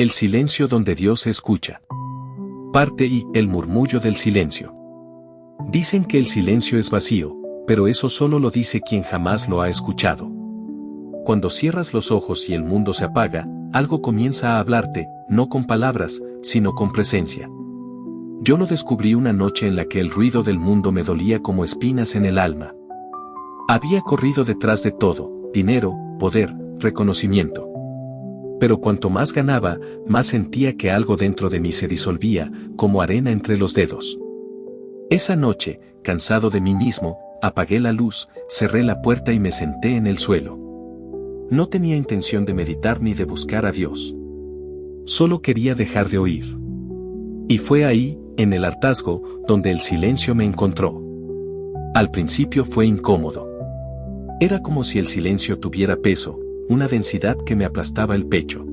El silencio donde Dios escucha. Parte I. El murmullo del silencio. Dicen que el silencio es vacío, pero eso solo lo dice quien jamás lo ha escuchado. Cuando cierras los ojos y el mundo se apaga, algo comienza a hablarte, no con palabras, sino con presencia. Yo lo descubrí una noche en la que el ruido del mundo me dolía como espinas en el alma. Había corrido detrás de todo, dinero, poder, reconocimiento. Pero cuanto más ganaba, más sentía que algo dentro de mí se disolvía, como arena entre los dedos. Esa noche, cansado de mí mismo, apagué la luz, cerré la puerta y me senté en el suelo. No tenía intención de meditar ni de buscar a Dios. Solo quería dejar de oír. Y fue ahí, en el hartazgo, donde el silencio me encontró. Al principio fue incómodo. Era como si el silencio tuviera peso, una densidad que me aplastaba el pecho.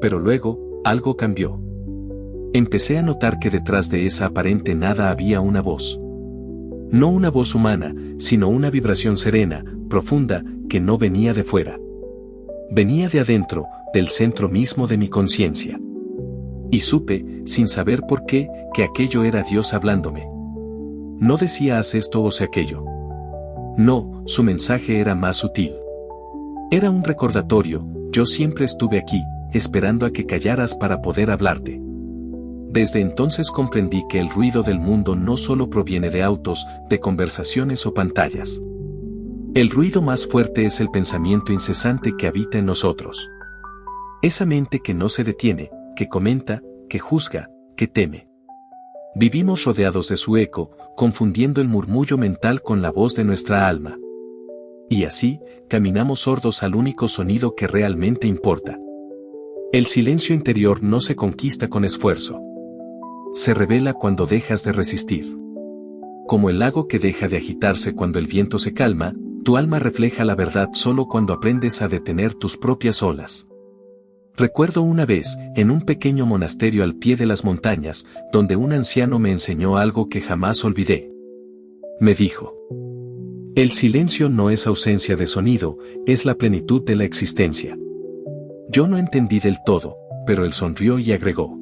Pero luego, algo cambió. Empecé a notar que detrás de esa aparente nada había una voz. No una voz humana, sino una vibración serena, profunda, que no venía de fuera. Venía de adentro, del centro mismo de mi conciencia. Y supe, sin saber por qué, que aquello era Dios hablándome. No decía haz esto o sé aquello. No, su mensaje era más sutil. Era un recordatorio, yo siempre estuve aquí, esperando a que callaras para poder hablarte. Desde entonces comprendí que el ruido del mundo no solo proviene de autos, de conversaciones o pantallas. El ruido más fuerte es el pensamiento incesante que habita en nosotros. Esa mente que no se detiene, que comenta, que juzga, que teme. Vivimos rodeados de su eco, confundiendo el murmullo mental con la voz de nuestra alma. Y así, caminamos sordos al único sonido que realmente importa. El silencio interior no se conquista con esfuerzo. Se revela cuando dejas de resistir. Como el lago que deja de agitarse cuando el viento se calma, tu alma refleja la verdad solo cuando aprendes a detener tus propias olas. Recuerdo una vez, en un pequeño monasterio al pie de las montañas, donde un anciano me enseñó algo que jamás olvidé. Me dijo: el silencio no es ausencia de sonido, es la plenitud de la existencia. Yo no entendí del todo, pero él sonrió y agregó: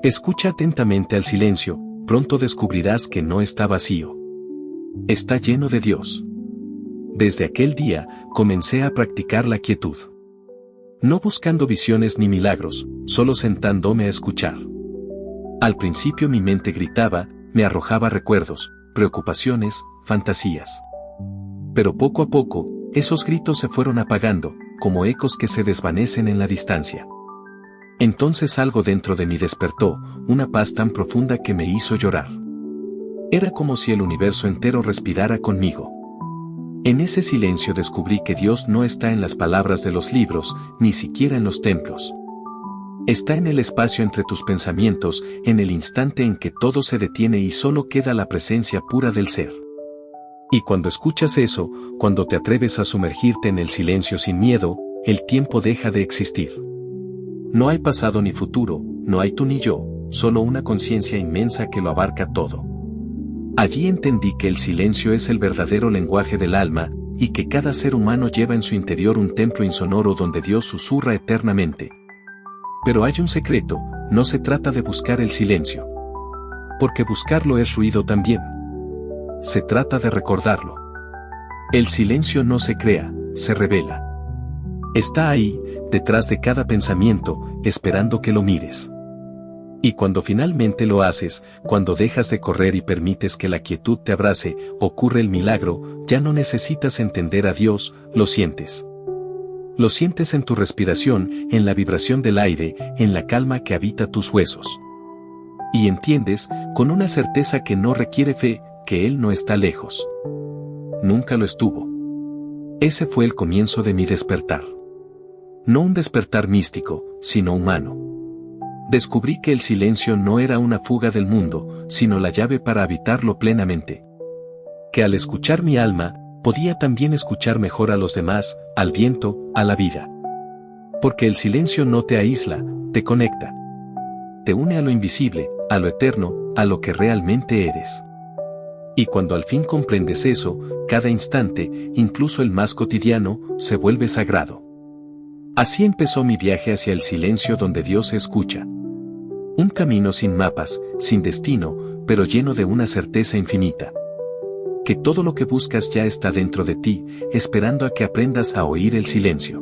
escucha atentamente al silencio, pronto descubrirás que no está vacío. Está lleno de Dios. Desde aquel día, comencé a practicar la quietud. No buscando visiones ni milagros, solo sentándome a escuchar. Al principio mi mente gritaba, me arrojaba recuerdos, preocupaciones, fantasías. Pero poco a poco, esos gritos se fueron apagando, como ecos que se desvanecen en la distancia. Entonces algo dentro de mí despertó, una paz tan profunda que me hizo llorar. Era como si el universo entero respirara conmigo. En ese silencio descubrí que Dios no está en las palabras de los libros, ni siquiera en los templos. Está en el espacio entre tus pensamientos, en el instante en que todo se detiene y solo queda la presencia pura del ser. Y cuando escuchas eso, cuando te atreves a sumergirte en el silencio sin miedo, el tiempo deja de existir. No hay pasado ni futuro, no hay tú ni yo, solo una conciencia inmensa que lo abarca todo. Allí entendí que el silencio es el verdadero lenguaje del alma, y que cada ser humano lleva en su interior un templo insonoro donde Dios susurra eternamente. Pero hay un secreto, no se trata de buscar el silencio. Porque buscarlo es ruido también. Se trata de recordarlo. El silencio no se crea, se revela. Está ahí, detrás de cada pensamiento, esperando que lo mires. Y cuando finalmente lo haces, cuando dejas de correr y permites que la quietud te abrace, ocurre el milagro, ya no necesitas entender a Dios, lo sientes. Lo sientes en tu respiración, en la vibración del aire, en la calma que habita tus huesos. Y entiendes, con una certeza que no requiere fe, que Él no está lejos. Nunca lo estuvo. Ese fue el comienzo de mi despertar. No un despertar místico, sino humano. Descubrí que el silencio no era una fuga del mundo, sino la llave para habitarlo plenamente. Que al escuchar mi alma, podía también escuchar mejor a los demás, al viento, a la vida. Porque el silencio no te aísla, te conecta. Te une a lo invisible, a lo eterno, a lo que realmente eres. Y cuando al fin comprendes eso, cada instante, incluso el más cotidiano, se vuelve sagrado. Así empezó mi viaje hacia el silencio donde Dios escucha. Un camino sin mapas, sin destino, pero lleno de una certeza infinita. Que todo lo que buscas ya está dentro de ti, esperando a que aprendas a oír el silencio.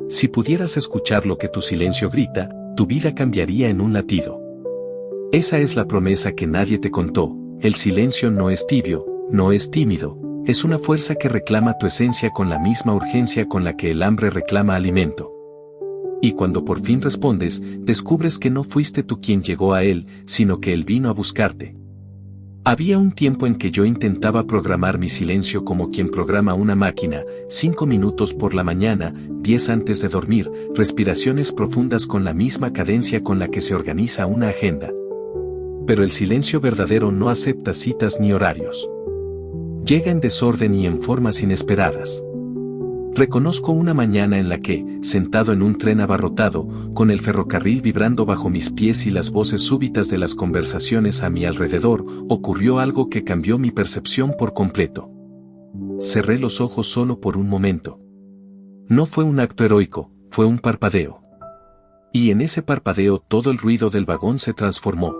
Si pudieras escuchar lo que tu silencio grita, tu vida cambiaría en un latido. Esa es la promesa que nadie te contó. El silencio no es tibio, no es tímido, es una fuerza que reclama tu esencia con la misma urgencia con la que el hambre reclama alimento. Y cuando por fin respondes, descubres que no fuiste tú quien llegó a él, sino que él vino a buscarte. Había un tiempo en que yo intentaba programar mi silencio como quien programa una máquina, 5 minutos por la mañana, 10 antes de dormir, respiraciones profundas con la misma cadencia con la que se organiza una agenda. Pero el silencio verdadero no acepta citas ni horarios. Llega en desorden y en formas inesperadas. Reconozco una mañana en la que, sentado en un tren abarrotado, con el ferrocarril vibrando bajo mis pies y las voces súbitas de las conversaciones a mi alrededor, ocurrió algo que cambió mi percepción por completo. Cerré los ojos solo por un momento. No fue un acto heroico, fue un parpadeo. Y en ese parpadeo todo el ruido del vagón se transformó.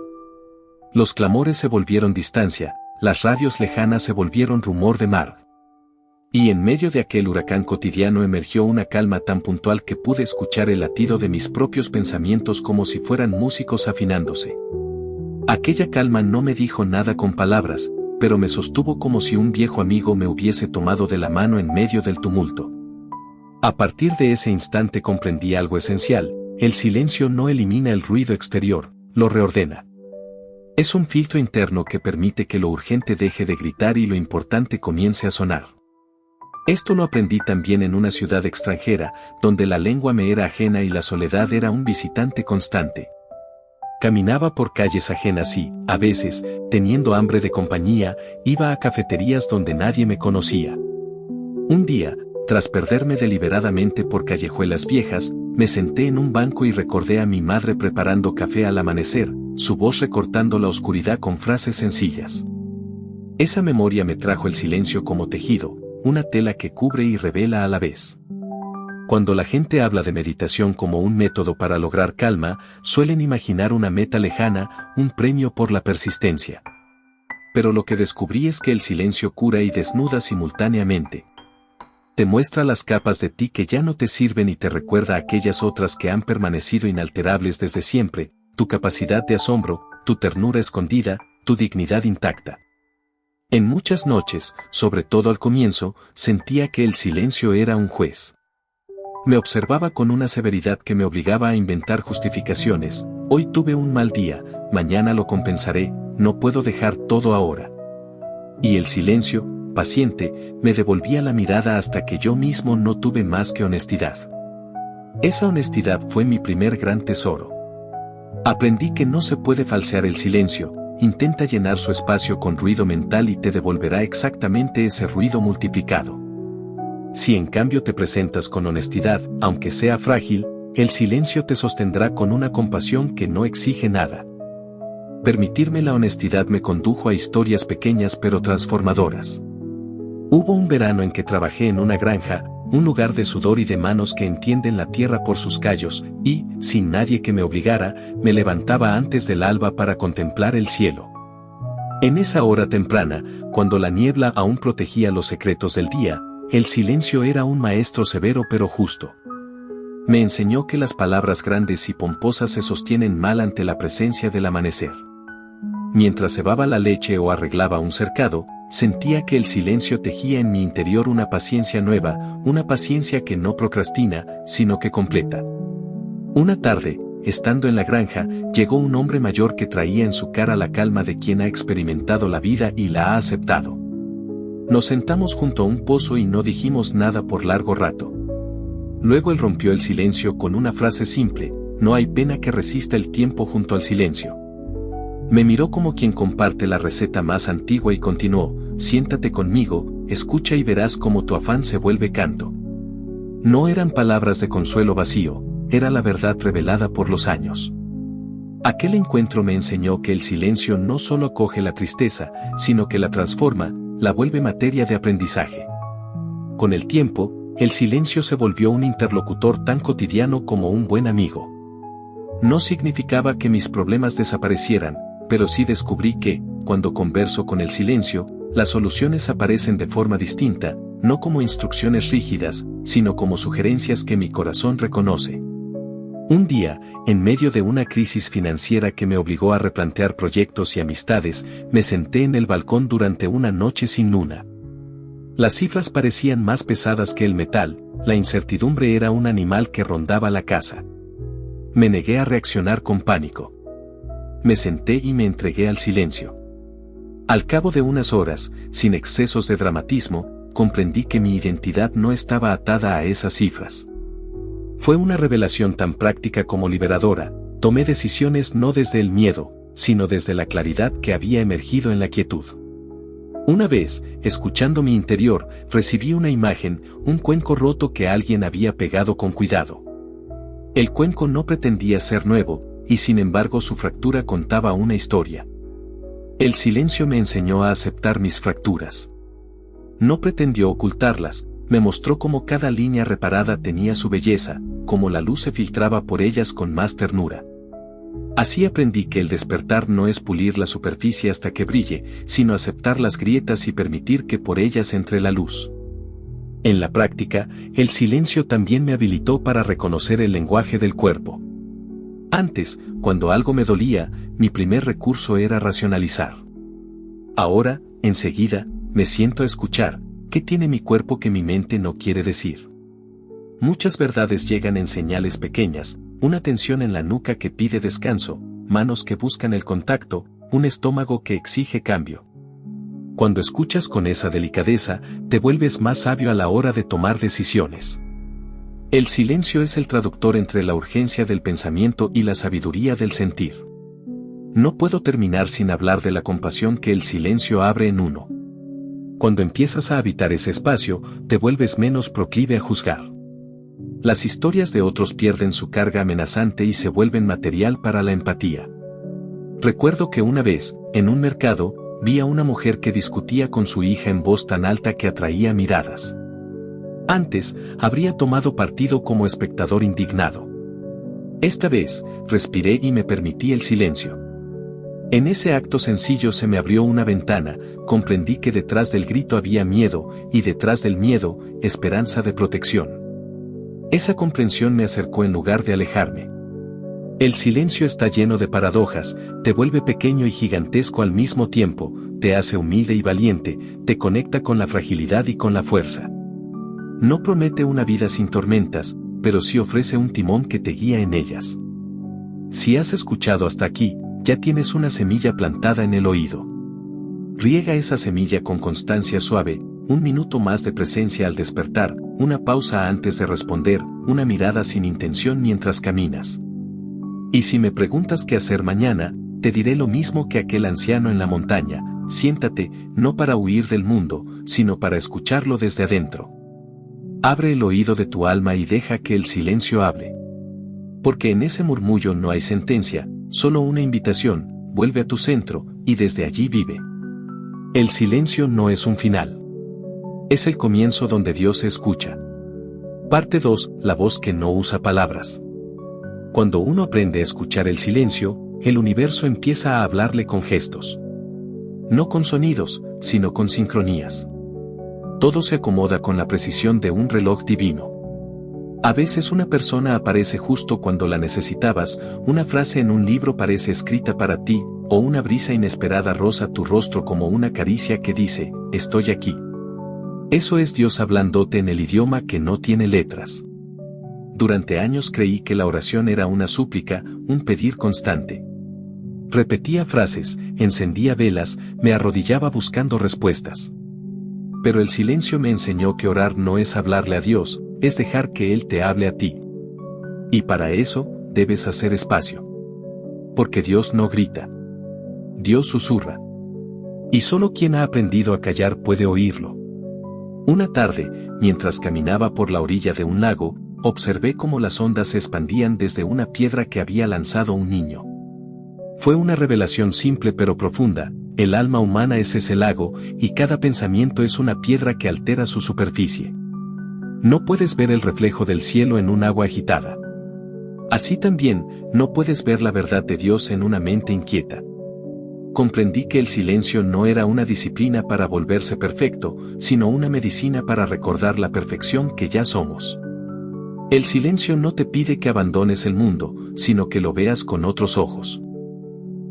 Los clamores se volvieron distancia, las radios lejanas se volvieron rumor de mar. Y en medio de aquel huracán cotidiano emergió una calma tan puntual que pude escuchar el latido de mis propios pensamientos como si fueran músicos afinándose. Aquella calma no me dijo nada con palabras, pero me sostuvo como si un viejo amigo me hubiese tomado de la mano en medio del tumulto. A partir de ese instante comprendí algo esencial: el silencio no elimina el ruido exterior, lo reordena. Es un filtro interno que permite que lo urgente deje de gritar y lo importante comience a sonar. Esto lo aprendí también en una ciudad extranjera, donde la lengua me era ajena y la soledad era un visitante constante. Caminaba por calles ajenas y, a veces, teniendo hambre de compañía, iba a cafeterías donde nadie me conocía. Un día, tras perderme deliberadamente por callejuelas viejas, me senté en un banco y recordé a mi madre preparando café al amanecer, su voz recortando la oscuridad con frases sencillas. Esa memoria me trajo el silencio como tejido, una tela que cubre y revela a la vez. Cuando la gente habla de meditación como un método para lograr calma, suelen imaginar una meta lejana, un premio por la persistencia. Pero lo que descubrí es que el silencio cura y desnuda simultáneamente. Te muestra las capas de ti que ya no te sirven y te recuerda aquellas otras que han permanecido inalterables desde siempre, tu capacidad de asombro, tu ternura escondida, tu dignidad intacta. En muchas noches, sobre todo al comienzo, sentía que el silencio era un juez. Me observaba con una severidad que me obligaba a inventar justificaciones: hoy tuve un mal día, mañana lo compensaré, no puedo dejar todo ahora. Y el silencio, paciente, me devolvía la mirada hasta que yo mismo no tuve más que honestidad. Esa honestidad fue mi primer gran tesoro. Aprendí que no se puede falsear el silencio. Intenta llenar su espacio con ruido mental y te devolverá exactamente ese ruido multiplicado. Si en cambio te presentas con honestidad, aunque sea frágil, el silencio te sostendrá con una compasión que no exige nada. Permitirme la honestidad me condujo a historias pequeñas pero transformadoras. Hubo un verano en que trabajé en una granja, un lugar de sudor y de manos que entienden la tierra por sus callos, y, sin nadie que me obligara, me levantaba antes del alba para contemplar el cielo. En esa hora temprana, cuando la niebla aún protegía los secretos del día, el silencio era un maestro severo pero justo. Me enseñó que las palabras grandes y pomposas se sostienen mal ante la presencia del amanecer. Mientras cebaba la leche o arreglaba un cercado, sentía que el silencio tejía en mi interior una paciencia nueva, una paciencia que no procrastina, sino que completa. Una tarde, estando en la granja, llegó un hombre mayor que traía en su cara la calma de quien ha experimentado la vida y la ha aceptado. Nos sentamos junto a un pozo y no dijimos nada por largo rato. Luego él rompió el silencio con una frase simple: no hay pena que resista el tiempo junto al silencio. Me miró como quien comparte la receta más antigua y continuó: siéntate conmigo, escucha y verás cómo tu afán se vuelve canto. No eran palabras de consuelo vacío, era la verdad revelada por los años. Aquel encuentro me enseñó que el silencio no solo acoge la tristeza, sino que la transforma, la vuelve materia de aprendizaje. Con el tiempo, el silencio se volvió un interlocutor tan cotidiano como un buen amigo. No significaba que mis problemas desaparecieran, pero sí descubrí que, cuando converso con el silencio, las soluciones aparecen de forma distinta, no como instrucciones rígidas, sino como sugerencias que mi corazón reconoce. Un día, en medio de una crisis financiera que me obligó a replantear proyectos y amistades, me senté en el balcón durante una noche sin luna. Las cifras parecían más pesadas que el metal, la incertidumbre era un animal que rondaba la casa. Me negué a reaccionar con pánico. Me senté y me entregué al silencio. Al cabo de unas horas, sin excesos de dramatismo, comprendí que mi identidad no estaba atada a esas cifras. Fue una revelación tan práctica como liberadora. Tomé decisiones no desde el miedo, sino desde la claridad que había emergido en la quietud. Una vez, escuchando mi interior, recibí una imagen, un cuenco roto que alguien había pegado con cuidado. El cuenco no pretendía ser nuevo, y sin embargo su fractura contaba una historia. El silencio me enseñó a aceptar mis fracturas. No pretendió ocultarlas, me mostró cómo cada línea reparada tenía su belleza, cómo la luz se filtraba por ellas con más ternura. Así aprendí que el despertar no es pulir la superficie hasta que brille, sino aceptar las grietas y permitir que por ellas entre la luz. En la práctica, el silencio también me habilitó para reconocer el lenguaje del cuerpo. Antes, cuando algo me dolía, mi primer recurso era racionalizar. Ahora, enseguida, me siento a escuchar, ¿qué tiene mi cuerpo que mi mente no quiere decir? Muchas verdades llegan en señales pequeñas, una tensión en la nuca que pide descanso, manos que buscan el contacto, un estómago que exige cambio. Cuando escuchas con esa delicadeza, te vuelves más sabio a la hora de tomar decisiones. El silencio es el traductor entre la urgencia del pensamiento y la sabiduría del sentir. No puedo terminar sin hablar de la compasión que el silencio abre en uno. Cuando empiezas a habitar ese espacio, te vuelves menos proclive a juzgar. Las historias de otros pierden su carga amenazante y se vuelven material para la empatía. Recuerdo que una vez, en un mercado, vi a una mujer que discutía con su hija en voz tan alta que atraía miradas. Antes, habría tomado partido como espectador indignado. Esta vez, respiré y me permití el silencio. En ese acto sencillo se me abrió una ventana, comprendí que detrás del grito había miedo, y detrás del miedo, esperanza de protección. Esa comprensión me acercó en lugar de alejarme. El silencio está lleno de paradojas, te vuelve pequeño y gigantesco al mismo tiempo, te hace humilde y valiente, te conecta con la fragilidad y con la fuerza. No promete una vida sin tormentas, pero sí ofrece un timón que te guía en ellas. Si has escuchado hasta aquí, ya tienes una semilla plantada en el oído. Riega esa semilla con constancia suave, un minuto más de presencia al despertar, una pausa antes de responder, una mirada sin intención mientras caminas. Y si me preguntas qué hacer mañana, te diré lo mismo que aquel anciano en la montaña: siéntate, no para huir del mundo, sino para escucharlo desde adentro. Abre el oído de tu alma y deja que el silencio hable. Porque en ese murmullo no hay sentencia, solo una invitación: vuelve a tu centro, y desde allí vive. El silencio no es un final. Es el comienzo donde Dios se escucha. Parte 2. La voz que no usa palabras. Cuando uno aprende a escuchar el silencio, el universo empieza a hablarle con gestos. No con sonidos, sino con sincronías. Todo se acomoda con la precisión de un reloj divino. A veces una persona aparece justo cuando la necesitabas, una frase en un libro parece escrita para ti, o una brisa inesperada roza tu rostro como una caricia que dice: estoy aquí. Eso es Dios hablándote en el idioma que no tiene letras. Durante años creí que la oración era una súplica, un pedir constante. Repetía frases, encendía velas, me arrodillaba buscando respuestas. Pero el silencio me enseñó que orar no es hablarle a Dios, es dejar que Él te hable a ti. Y para eso, debes hacer espacio. Porque Dios no grita. Dios susurra. Y solo quien ha aprendido a callar puede oírlo. Una tarde, mientras caminaba por la orilla de un lago, observé cómo las ondas se expandían desde una piedra que había lanzado un niño. Fue una revelación simple pero profunda: el alma humana es ese lago, y cada pensamiento es una piedra que altera su superficie. No puedes ver el reflejo del cielo en un agua agitada. Así también, no puedes ver la verdad de Dios en una mente inquieta. Comprendí que el silencio no era una disciplina para volverse perfecto, sino una medicina para recordar la perfección que ya somos. El silencio no te pide que abandones el mundo, sino que lo veas con otros ojos.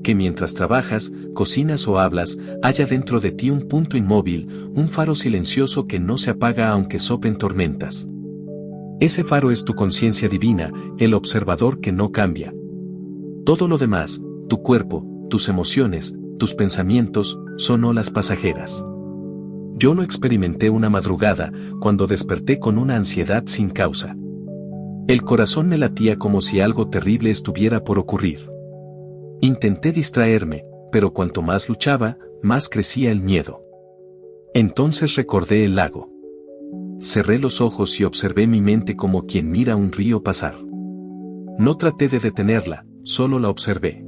Que mientras trabajas, cocinas o hablas, haya dentro de ti un punto inmóvil, un faro silencioso que no se apaga aunque soplen tormentas. Ese faro es tu conciencia divina, el observador que no cambia. Todo lo demás, tu cuerpo, tus emociones, tus pensamientos, son olas pasajeras. Yo lo experimenté una madrugada, cuando desperté con una ansiedad sin causa. El corazón me latía como si algo terrible estuviera por ocurrir. Intenté distraerme, pero cuanto más luchaba, más crecía el miedo. Entonces recordé el lago. Cerré los ojos y observé mi mente como quien mira un río pasar. No traté de detenerla, solo la observé.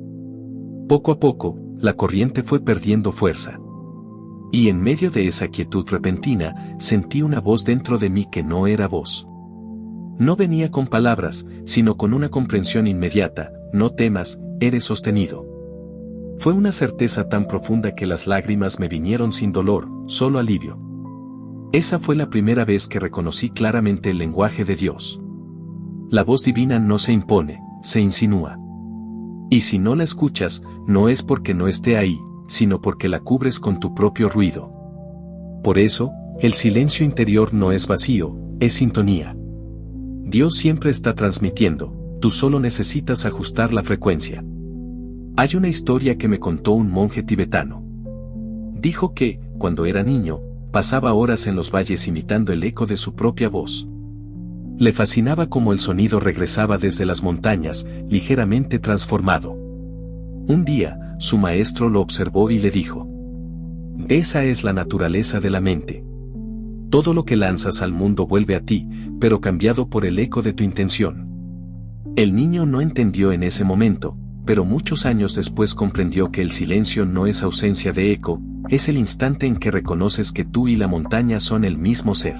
Poco a poco, la corriente fue perdiendo fuerza. Y en medio de esa quietud repentina, sentí una voz dentro de mí que no era voz. No venía con palabras, sino con una comprensión inmediata: no temas, eres sostenido. Fue una certeza tan profunda que las lágrimas me vinieron sin dolor, solo alivio. Esa fue la primera vez que reconocí claramente el lenguaje de Dios. La voz divina no se impone, se insinúa. Y si no la escuchas, no es porque no esté ahí, sino porque la cubres con tu propio ruido. Por eso, el silencio interior no es vacío, es sintonía. Dios siempre está transmitiendo, tú solo necesitas ajustar la frecuencia. Hay una historia que me contó un monje tibetano. Dijo que, cuando era niño, pasaba horas en los valles imitando el eco de su propia voz. Le fascinaba cómo el sonido regresaba desde las montañas, ligeramente transformado. Un día, su maestro lo observó y le dijo: esa es la naturaleza de la mente. Todo lo que lanzas al mundo vuelve a ti, pero cambiado por el eco de tu intención. El niño no entendió en ese momento, pero muchos años después comprendió que el silencio no es ausencia de eco, es el instante en que reconoces que tú y la montaña son el mismo ser.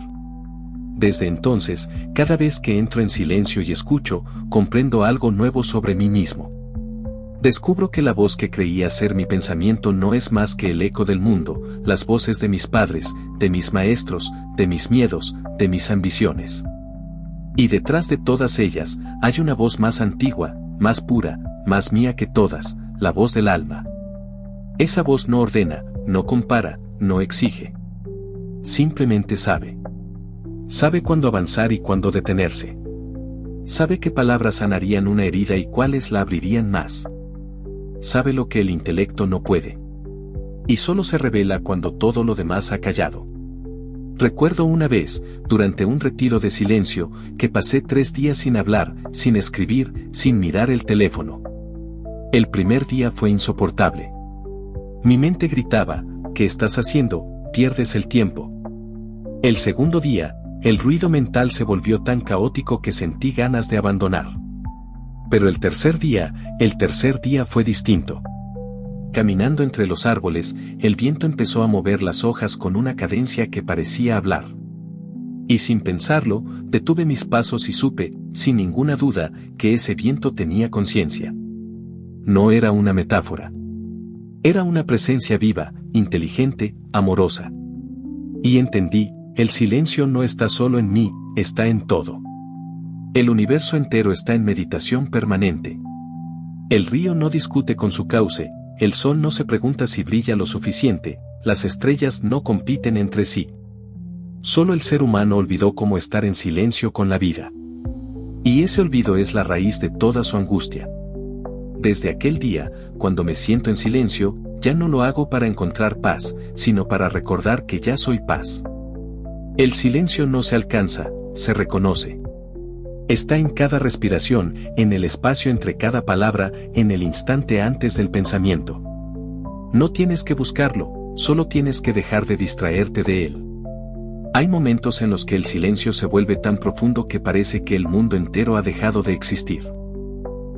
Desde entonces, cada vez que entro en silencio y escucho, comprendo algo nuevo sobre mí mismo. Descubro que la voz que creía ser mi pensamiento no es más que el eco del mundo, las voces de mis padres, de mis maestros, de mis miedos, de mis ambiciones. Y detrás de todas ellas, hay una voz más antigua, más pura, más mía que todas, la voz del alma. Esa voz no ordena, no compara, no exige. Simplemente sabe. Sabe cuándo avanzar y cuándo detenerse. Sabe qué palabras sanarían una herida y cuáles la abrirían más. Sabe lo que el intelecto no puede. Y solo se revela cuando todo lo demás ha callado. Recuerdo una vez, durante un retiro de silencio, que pasé 3 días sin hablar, sin escribir, sin mirar el teléfono. El primer día fue insoportable. Mi mente gritaba: ¿qué estás haciendo? Pierdes el tiempo. El segundo día, el ruido mental se volvió tan caótico que sentí ganas de abandonar. Pero el tercer día fue distinto. Caminando entre los árboles, el viento empezó a mover las hojas con una cadencia que parecía hablar. Y sin pensarlo, detuve mis pasos y supe, sin ninguna duda, que ese viento tenía conciencia. No era una metáfora. Era una presencia viva, inteligente, amorosa. Y entendí: el silencio no está solo en mí, está en todo. El universo entero está en meditación permanente. El río no discute con su cauce, el sol no se pregunta si brilla lo suficiente, las estrellas no compiten entre sí. Solo el ser humano olvidó cómo estar en silencio con la vida. Y ese olvido es la raíz de toda su angustia. Desde aquel día, cuando me siento en silencio, ya no lo hago para encontrar paz, sino para recordar que ya soy paz. El silencio no se alcanza, se reconoce. Está en cada respiración, en el espacio entre cada palabra, en el instante antes del pensamiento. No tienes que buscarlo, solo tienes que dejar de distraerte de él. Hay momentos en los que el silencio se vuelve tan profundo que parece que el mundo entero ha dejado de existir.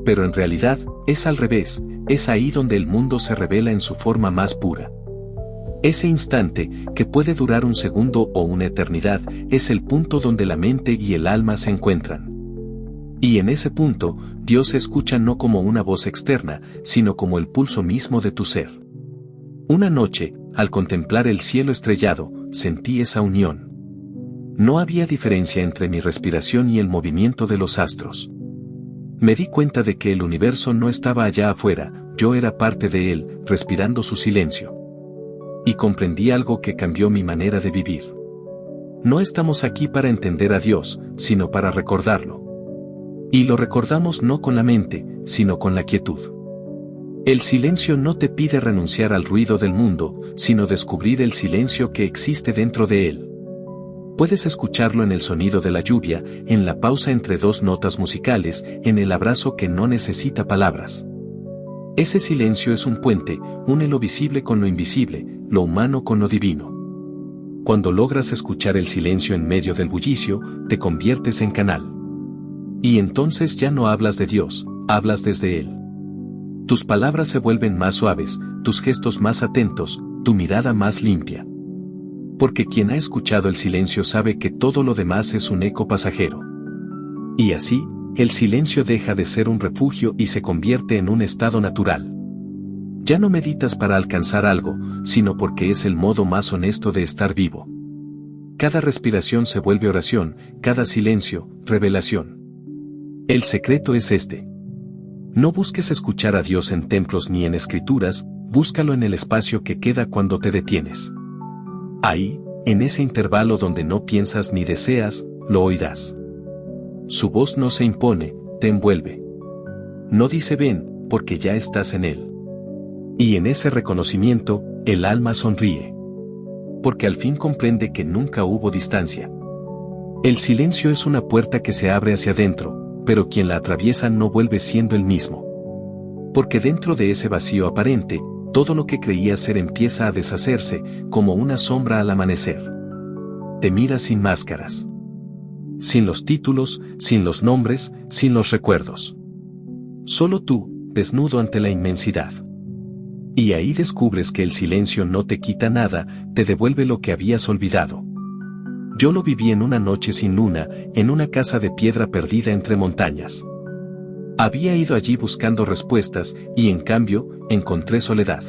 Pero en realidad, es al revés, es ahí donde el mundo se revela en su forma más pura. Ese instante, que puede durar un segundo o una eternidad, es el punto donde la mente y el alma se encuentran. Y en ese punto, Dios se escucha no como una voz externa, sino como el pulso mismo de tu ser. Una noche, al contemplar el cielo estrellado, sentí esa unión. No había diferencia entre mi respiración y el movimiento de los astros. Me di cuenta de que el universo no estaba allá afuera, yo era parte de él, respirando su silencio. Y comprendí algo que cambió mi manera de vivir. No estamos aquí para entender a Dios, sino para recordarlo. Y lo recordamos no con la mente, sino con la quietud. El silencio no te pide renunciar al ruido del mundo, sino descubrir el silencio que existe dentro de él. Puedes escucharlo en el sonido de la lluvia, en la pausa entre dos notas musicales, en el abrazo que no necesita palabras. Ese silencio es un puente, une lo visible con lo invisible, lo humano con lo divino. Cuando logras escuchar el silencio en medio del bullicio, te conviertes en canal. Y entonces ya no hablas de Dios, hablas desde Él. Tus palabras se vuelven más suaves, tus gestos más atentos, tu mirada más limpia. Porque quien ha escuchado el silencio sabe que todo lo demás es un eco pasajero. Y así, el silencio deja de ser un refugio y se convierte en un estado natural. Ya no meditas para alcanzar algo, sino porque es el modo más honesto de estar vivo. Cada respiración se vuelve oración, cada silencio, revelación. El secreto es este. No busques escuchar a Dios en templos ni en escrituras, búscalo en el espacio que queda cuando te detienes. Ahí, en ese intervalo donde no piensas ni deseas, lo oirás. Su voz no se impone, te envuelve. No dice ven, porque ya estás en él. Y en ese reconocimiento, el alma sonríe. Porque al fin comprende que nunca hubo distancia. El silencio es una puerta que se abre hacia adentro, pero quien la atraviesa no vuelve siendo el mismo. Porque dentro de ese vacío aparente, todo lo que creía ser empieza a deshacerse, como una sombra al amanecer. Te miras sin máscaras. Sin los títulos, sin los nombres, sin los recuerdos. Solo tú, desnudo ante la inmensidad. Y ahí descubres que el silencio no te quita nada, te devuelve lo que habías olvidado. Yo lo viví en una noche sin luna, en una casa de piedra perdida entre montañas. Había ido allí buscando respuestas, y en cambio, encontré soledad.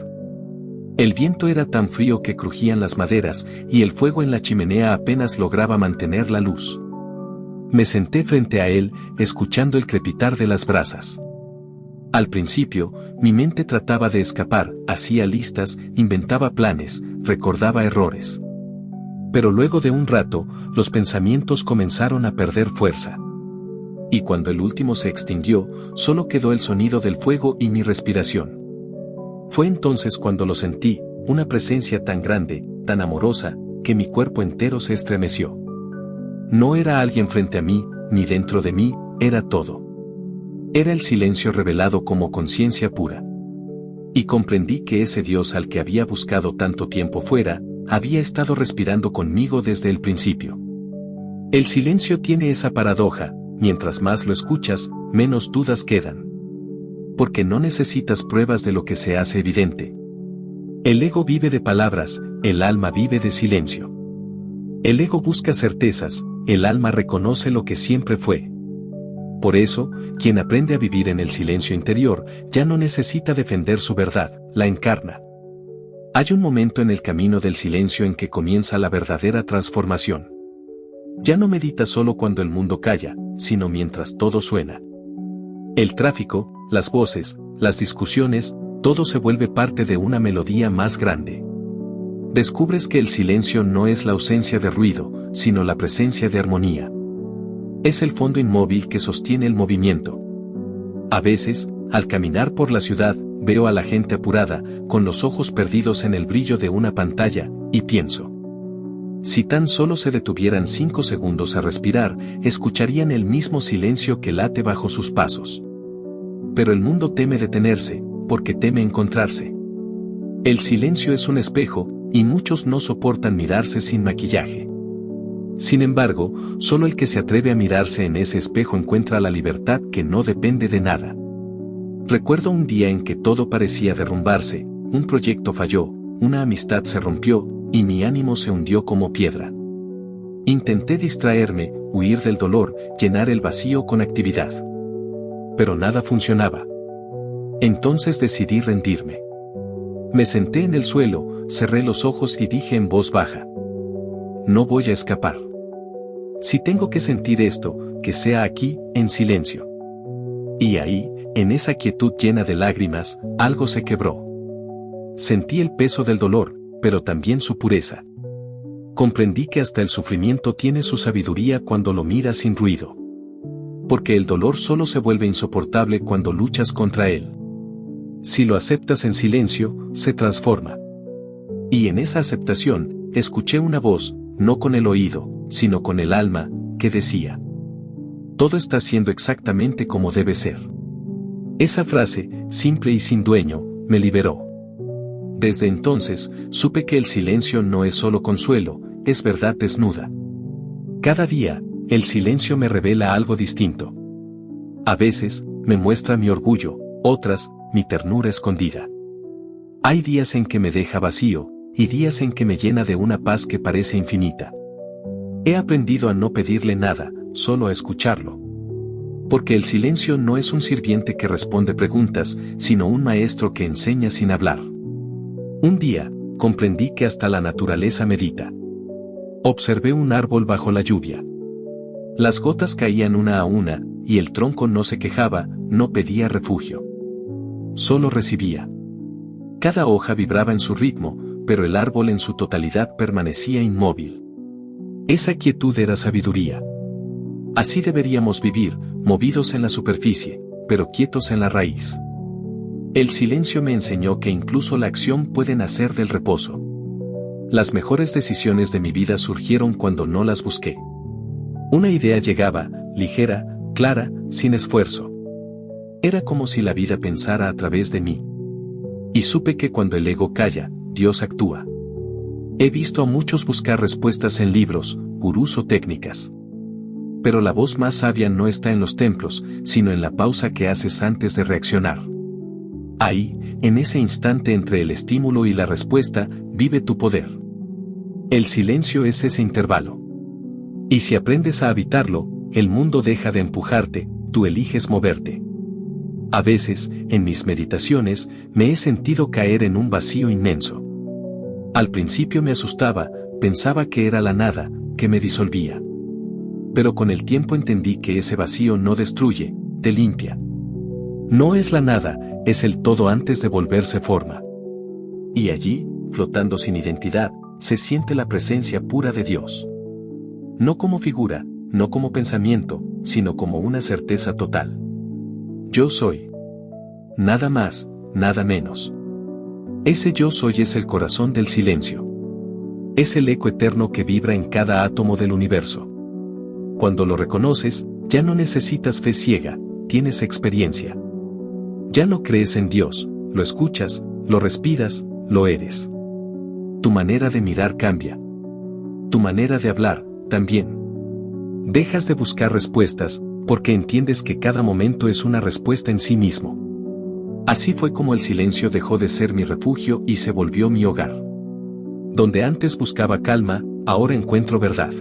El viento era tan frío que crujían las maderas, y el fuego en la chimenea apenas lograba mantener la luz. Me senté frente a él, escuchando el crepitar de las brasas. Al principio, mi mente trataba de escapar, hacía listas, inventaba planes, recordaba errores. Pero luego de un rato, los pensamientos comenzaron a perder fuerza. Y cuando el último se extinguió, solo quedó el sonido del fuego y mi respiración. Fue entonces cuando lo sentí, una presencia tan grande, tan amorosa, que mi cuerpo entero se estremeció. No era alguien frente a mí, ni dentro de mí, era todo. Era el silencio revelado como conciencia pura. Y comprendí que ese Dios al que había buscado tanto tiempo fuera, había estado respirando conmigo desde el principio. El silencio tiene esa paradoja, mientras más lo escuchas, menos dudas quedan. Porque no necesitas pruebas de lo que se hace evidente. El ego vive de palabras, el alma vive de silencio. El ego busca certezas, el alma reconoce lo que siempre fue. Por eso, quien aprende a vivir en el silencio interior, ya no necesita defender su verdad, la encarna. Hay un momento en el camino del silencio en que comienza la verdadera transformación. Ya no meditas solo cuando el mundo calla, sino mientras todo suena. El tráfico, las voces, las discusiones, todo se vuelve parte de una melodía más grande. Descubres que el silencio no es la ausencia de ruido, sino la presencia de armonía. Es el fondo inmóvil que sostiene el movimiento. A veces, al caminar por la ciudad, veo a la gente apurada, con los ojos perdidos en el brillo de una pantalla, y pienso. Si tan solo se detuvieran 5 segundos a respirar, escucharían el mismo silencio que late bajo sus pasos. Pero el mundo teme detenerse, porque teme encontrarse. El silencio es un espejo, y muchos no soportan mirarse sin maquillaje. Sin embargo, solo el que se atreve a mirarse en ese espejo encuentra la libertad que no depende de nada. Recuerdo un día en que todo parecía derrumbarse, un proyecto falló, una amistad se rompió, y mi ánimo se hundió como piedra. Intenté distraerme, huir del dolor, llenar el vacío con actividad. Pero nada funcionaba. Entonces decidí rendirme. Me senté en el suelo, cerré los ojos y dije en voz baja: no voy a escapar. Si tengo que sentir esto, que sea aquí, en silencio. Y ahí, en esa quietud llena de lágrimas, algo se quebró. Sentí el peso del dolor, pero también su pureza. Comprendí que hasta el sufrimiento tiene su sabiduría cuando lo miras sin ruido. Porque el dolor solo se vuelve insoportable cuando luchas contra él. Si lo aceptas en silencio, se transforma. Y en esa aceptación, escuché una voz, no con el oído, sino con el alma, que decía: todo está siendo exactamente como debe ser. Esa frase, simple y sin dueño, me liberó. Desde entonces, supe que el silencio no es solo consuelo, es verdad desnuda. Cada día, el silencio me revela algo distinto. A veces, me muestra mi orgullo, otras, mi ternura escondida. Hay días en que me deja vacío, y días en que me llena de una paz que parece infinita. He aprendido a no pedirle nada, solo a escucharlo. Porque el silencio no es un sirviente que responde preguntas, sino un maestro que enseña sin hablar. Un día, comprendí que hasta la naturaleza medita. Observé un árbol bajo la lluvia. Las gotas caían una a una, y el tronco no se quejaba, no pedía refugio. Solo recibía. Cada hoja vibraba en su ritmo, pero el árbol en su totalidad permanecía inmóvil. Esa quietud era sabiduría. Así deberíamos vivir, movidos en la superficie, pero quietos en la raíz. El silencio me enseñó que incluso la acción puede nacer del reposo. Las mejores decisiones de mi vida surgieron cuando no las busqué. Una idea llegaba, ligera, clara, sin esfuerzo. Era como si la vida pensara a través de mí. Y supe que cuando el ego calla, Dios actúa. He visto a muchos buscar respuestas en libros, gurús o técnicas. Pero la voz más sabia no está en los templos, sino en la pausa que haces antes de reaccionar. Ahí, en ese instante entre el estímulo y la respuesta, vive tu poder. El silencio es ese intervalo. Y si aprendes a habitarlo, el mundo deja de empujarte, tú eliges moverte. A veces, en mis meditaciones, me he sentido caer en un vacío inmenso. Al principio me asustaba, pensaba que era la nada, que me disolvía. Pero con el tiempo entendí que ese vacío no destruye, te limpia. No es la nada, es el todo antes de volverse forma. Y allí, flotando sin identidad, se siente la presencia pura de Dios. No como figura, no como pensamiento, sino como una certeza total. Yo soy. Nada más, nada menos. Ese yo soy es el corazón del silencio. Es el eco eterno que vibra en cada átomo del universo. Cuando lo reconoces, ya no necesitas fe ciega, tienes experiencia. Ya no crees en Dios, lo escuchas, lo respiras, lo eres. Tu manera de mirar cambia. Tu manera de hablar, también. Dejas de buscar respuestas, porque entiendes que cada momento es una respuesta en sí mismo. Así fue como el silencio dejó de ser mi refugio y se volvió mi hogar. Donde antes buscaba calma, ahora encuentro verdad.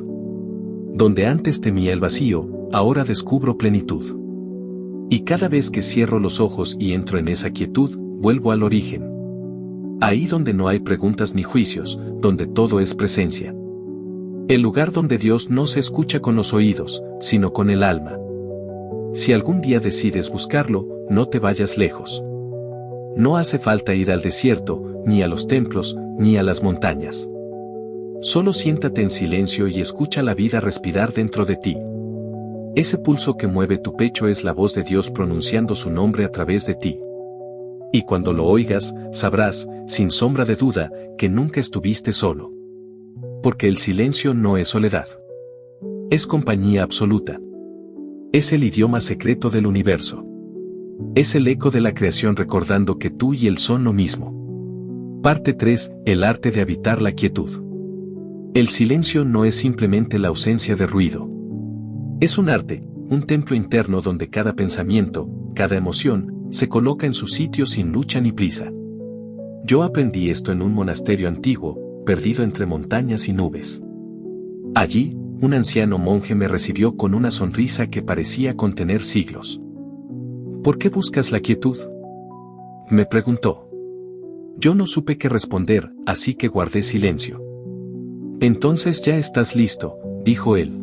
Donde antes temía el vacío, ahora descubro plenitud. Y cada vez que cierro los ojos y entro en esa quietud, vuelvo al origen. Ahí donde no hay preguntas ni juicios, donde todo es presencia. El lugar donde Dios no se escucha con los oídos, sino con el alma. Si algún día decides buscarlo, no te vayas lejos. No hace falta ir al desierto, ni a los templos, ni a las montañas. Solo siéntate en silencio y escucha la vida respirar dentro de ti. Ese pulso que mueve tu pecho es la voz de Dios pronunciando su nombre a través de ti. Y cuando lo oigas, sabrás, sin sombra de duda, que nunca estuviste solo. Porque el silencio no es soledad. Es compañía absoluta. Es el idioma secreto del universo. Es el eco de la creación recordando que tú y él son lo mismo. Parte 3. El arte de habitar la quietud. El silencio no es simplemente la ausencia de ruido. Es un arte, un templo interno donde cada pensamiento, cada emoción, se coloca en su sitio sin lucha ni prisa. Yo aprendí esto en un monasterio antiguo, perdido entre montañas y nubes. Allí, un anciano monje me recibió con una sonrisa que parecía contener siglos. ¿Por qué buscas la quietud?, me preguntó. Yo no supe qué responder, así que guardé silencio. Entonces ya estás listo, dijo él.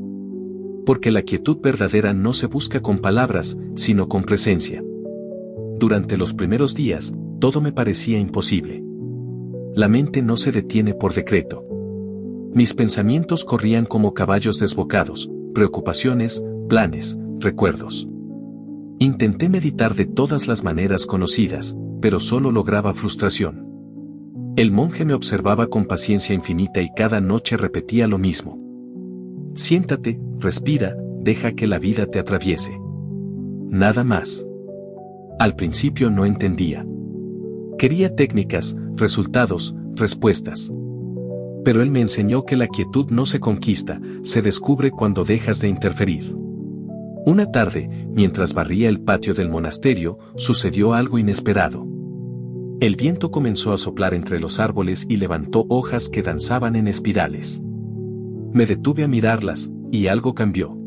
Porque la quietud verdadera no se busca con palabras, sino con presencia. Durante los primeros días, todo me parecía imposible. La mente no se detiene por decreto. Mis pensamientos corrían como caballos desbocados, preocupaciones, planes, recuerdos. Intenté meditar de todas las maneras conocidas, pero solo lograba frustración. El monje me observaba con paciencia infinita y cada noche repetía lo mismo. Siéntate, respira, deja que la vida te atraviese. Nada más. Al principio no entendía. Quería técnicas, resultados, respuestas. Pero él me enseñó que la quietud no se conquista, se descubre cuando dejas de interferir. Una tarde, mientras barría el patio del monasterio, sucedió algo inesperado. El viento comenzó a soplar entre los árboles y levantó hojas que danzaban en espirales. Me detuve a mirarlas, y algo cambió.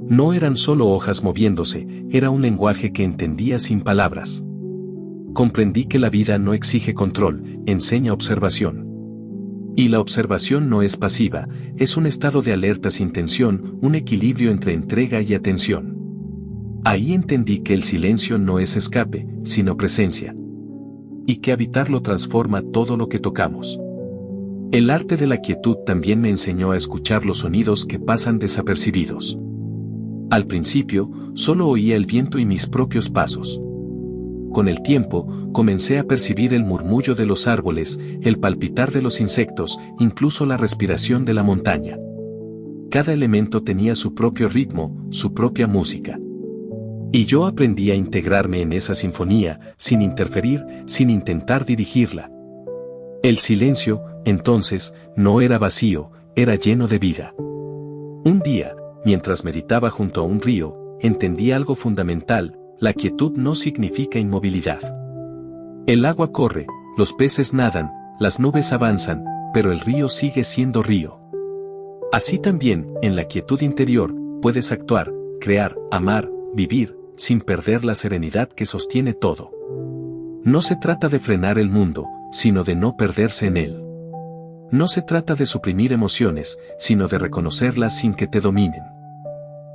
No eran solo hojas moviéndose, era un lenguaje que entendía sin palabras. Comprendí que la vida no exige control, enseña observación. Y la observación no es pasiva, es un estado de alerta sin tensión, un equilibrio entre entrega y atención. Ahí entendí que el silencio no es escape, sino presencia. Y que habitarlo transforma todo lo que tocamos. El arte de la quietud también me enseñó a escuchar los sonidos que pasan desapercibidos. Al principio, solo oía el viento y mis propios pasos. Con el tiempo, comencé a percibir el murmullo de los árboles, el palpitar de los insectos, incluso la respiración de la montaña. Cada elemento tenía su propio ritmo, su propia música. Y yo aprendí a integrarme en esa sinfonía, sin interferir, sin intentar dirigirla. El silencio, entonces, no era vacío, era lleno de vida. Un día, mientras meditaba junto a un río, entendí algo fundamental: la quietud no significa inmovilidad. El agua corre, los peces nadan, las nubes avanzan, pero el río sigue siendo río. Así también, en la quietud interior, puedes actuar, crear, amar, vivir, sin perder la serenidad que sostiene todo. No se trata de frenar el mundo, sino de no perderse en él. No se trata de suprimir emociones, sino de reconocerlas sin que te dominen.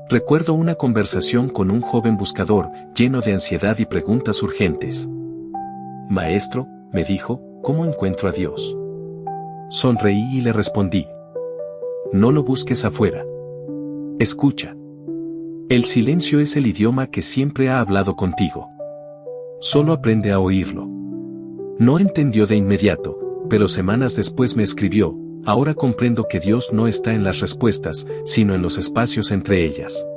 Recuerdo una conversación con un joven buscador, lleno de ansiedad y preguntas urgentes. Maestro, me dijo, ¿cómo encuentro a Dios? Sonreí y le respondí. No lo busques afuera. Escucha. El silencio es el idioma que siempre ha hablado contigo. Solo aprende a oírlo. No entendió de inmediato, pero semanas después me escribió: ahora comprendo que Dios no está en las respuestas, sino en los espacios entre ellas.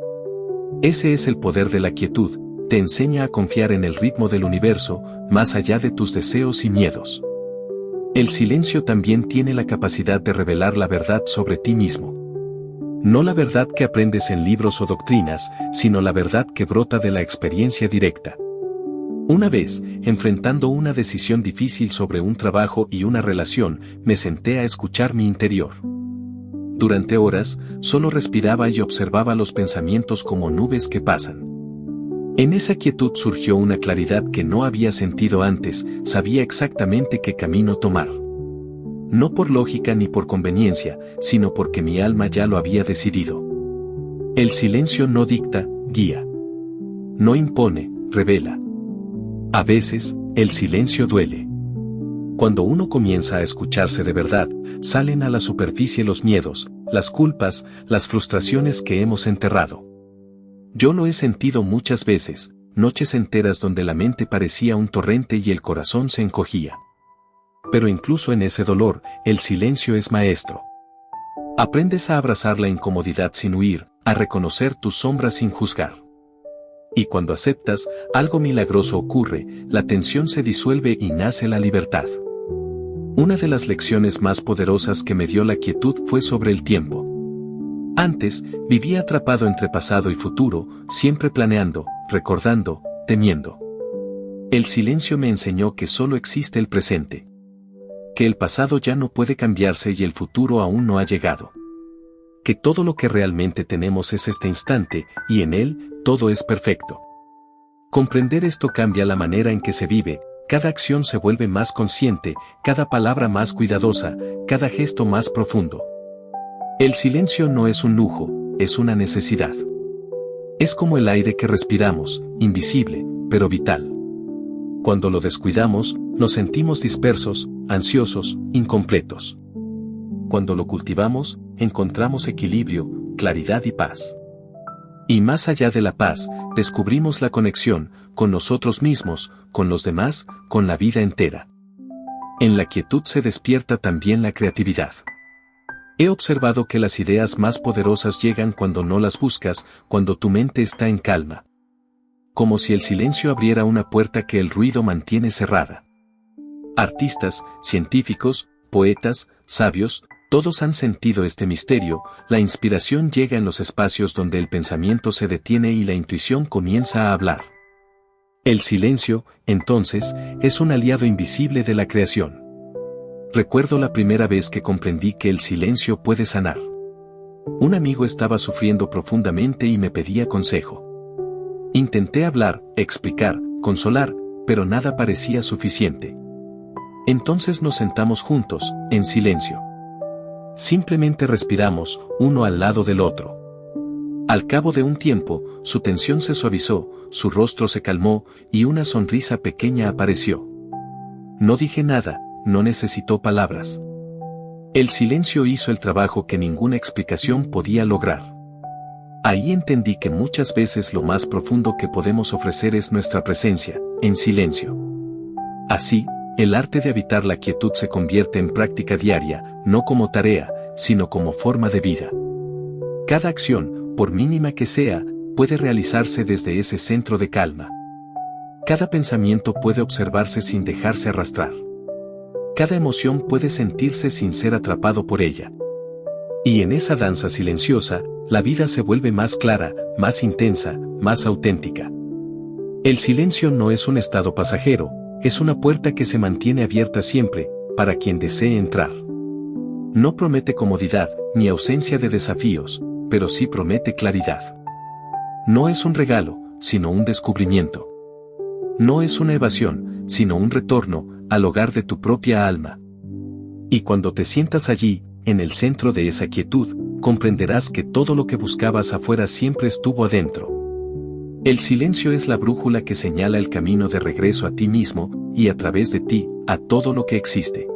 Ese es el poder de la quietud, te enseña a confiar en el ritmo del universo, más allá de tus deseos y miedos. El silencio también tiene la capacidad de revelar la verdad sobre ti mismo. No la verdad que aprendes en libros o doctrinas, sino la verdad que brota de la experiencia directa. Una vez, enfrentando una decisión difícil sobre un trabajo y una relación, me senté a escuchar mi interior. Durante horas, solo respiraba y observaba los pensamientos como nubes que pasan. En esa quietud surgió una claridad que no había sentido antes, sabía exactamente qué camino tomar. No por lógica ni por conveniencia, sino porque mi alma ya lo había decidido. El silencio no dicta, guía. No impone, revela. A veces, el silencio duele. Cuando uno comienza a escucharse de verdad, salen a la superficie los miedos, las culpas, las frustraciones que hemos enterrado. Yo lo he sentido muchas veces, noches enteras donde la mente parecía un torrente y el corazón se encogía. Pero incluso en ese dolor, el silencio es maestro. Aprendes a abrazar la incomodidad sin huir, a reconocer tus sombras sin juzgar. Y cuando aceptas, algo milagroso ocurre, la tensión se disuelve y nace la libertad. Una de las lecciones más poderosas que me dio la quietud fue sobre el tiempo. Antes, vivía atrapado entre pasado y futuro, siempre planeando, recordando, temiendo. El silencio me enseñó que solo existe el presente. Que el pasado ya no puede cambiarse y el futuro aún no ha llegado. Que todo lo que realmente tenemos es este instante, y en él, todo es perfecto. Comprender esto cambia la manera en que se vive, cada acción se vuelve más consciente, cada palabra más cuidadosa, cada gesto más profundo. El silencio no es un lujo, es una necesidad. Es como el aire que respiramos, invisible, pero vital. Cuando lo descuidamos, nos sentimos dispersos, ansiosos, incompletos. Cuando lo cultivamos, encontramos equilibrio, claridad y paz. Y más allá de la paz, descubrimos la conexión, con nosotros mismos, con los demás, con la vida entera. En la quietud se despierta también la creatividad. He observado que las ideas más poderosas llegan cuando no las buscas, cuando tu mente está en calma. Como si el silencio abriera una puerta que el ruido mantiene cerrada. Artistas, científicos, poetas, sabios, todos han sentido este misterio, la inspiración llega en los espacios donde el pensamiento se detiene y la intuición comienza a hablar. El silencio, entonces, es un aliado invisible de la creación. Recuerdo la primera vez que comprendí que el silencio puede sanar. Un amigo estaba sufriendo profundamente y me pedía consejo. Intenté hablar, explicar, consolar, pero nada parecía suficiente. Entonces nos sentamos juntos, en silencio. Simplemente respiramos, uno al lado del otro. Al cabo de un tiempo, su tensión se suavizó, su rostro se calmó, y una sonrisa pequeña apareció. No dije nada, no necesitó palabras. El silencio hizo el trabajo que ninguna explicación podía lograr. Ahí entendí que muchas veces lo más profundo que podemos ofrecer es nuestra presencia, en silencio. Así, el arte de habitar la quietud se convierte en práctica diaria, no como tarea, sino como forma de vida. Cada acción, por mínima que sea, puede realizarse desde ese centro de calma. Cada pensamiento puede observarse sin dejarse arrastrar. Cada emoción puede sentirse sin ser atrapado por ella. Y en esa danza silenciosa, la vida se vuelve más clara, más intensa, más auténtica. El silencio no es un estado pasajero, es una puerta que se mantiene abierta siempre, para quien desee entrar. No promete comodidad, ni ausencia de desafíos, pero sí promete claridad. No es un regalo, sino un descubrimiento. No es una evasión, sino un retorno, al hogar de tu propia alma. Y cuando te sientas allí, en el centro de esa quietud, comprenderás que todo lo que buscabas afuera siempre estuvo adentro. El silencio es la brújula que señala el camino de regreso a ti mismo, y a través de ti, a todo lo que existe.